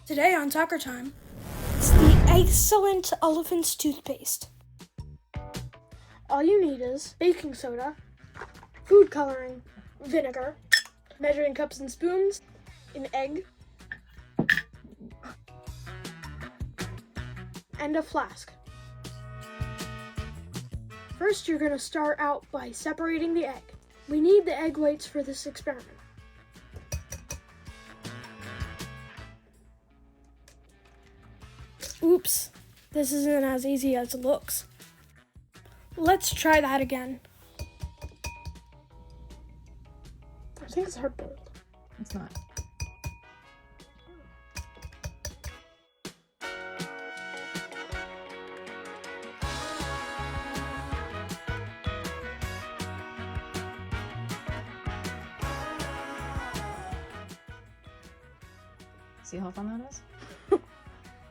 Today on Soccer Time, it's the Egg-cellent Elephant Toothpaste. All you need is baking soda, food coloring, vinegar, measuring cups and spoons, an egg, and a flask. First, you're going to start out by separating the egg. We need the egg whites for this experiment. Oops, this isn't as easy as it looks. Let's try that again. I think it's hard-boiled. It's not. See how fun that is?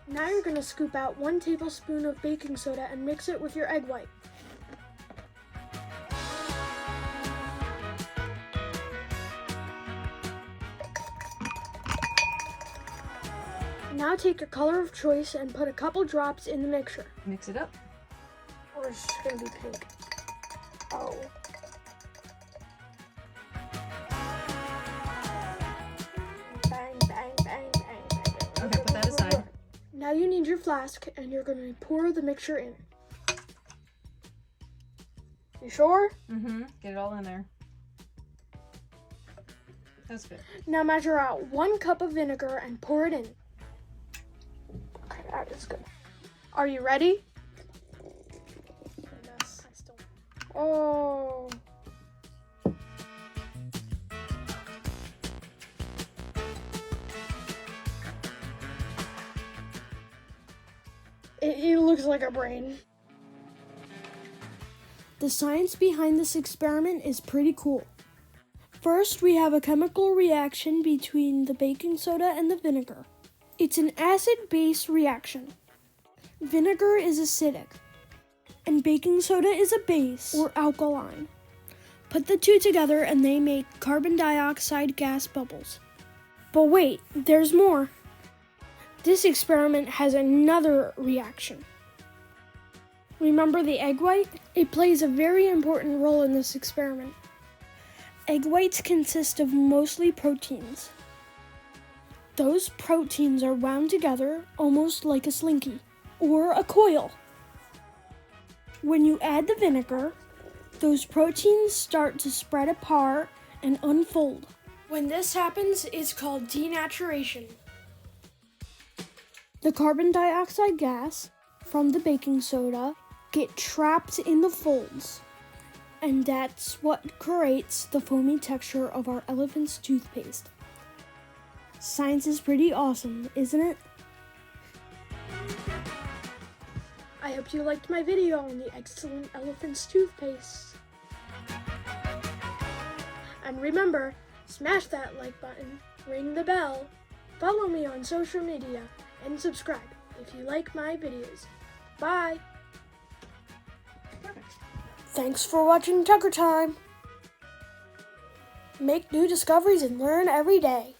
Now you're going to scoop out 1 tablespoon of baking soda and mix it with your egg white. Now take your color of choice and put a couple drops in the mixture. Mix it up. Or it's just going to be pink. Oh. Bang, bang, bang, bang, bang. Okay, put that aside. Now you need your flask and you're going to pour the mixture in. You sure? Mm-hmm. Get it all in there. That's good. Now measure out 1 cup of vinegar and pour it in. Okay, that is good. Are you ready? Oh. It looks like a brain. The science behind this experiment is pretty cool. First, we have a chemical reaction between the baking soda and the vinegar. It's an acid-base reaction. Vinegar is acidic, and baking soda is a base or alkaline. Put the two together and they make carbon dioxide gas bubbles. But wait, there's more. This experiment has another reaction. Remember the egg white? It plays a very important role in this experiment. Egg whites consist of mostly proteins. Those proteins are wound together almost like a slinky or a coil. When you add the vinegar, those proteins start to spread apart and unfold. When this happens, it's called denaturation. The carbon dioxide gas from the baking soda get trapped in the folds, and that's what creates the foamy texture of our elephant's toothpaste. Science is pretty awesome, isn't it? I hope you liked my video on the Egg-cellent Elephant's Toothpaste. And remember, smash that like button, ring the bell, follow me on social media, and subscribe if you like my videos. Bye! Thanks for watching Tucker Time. Make new discoveries and learn every day.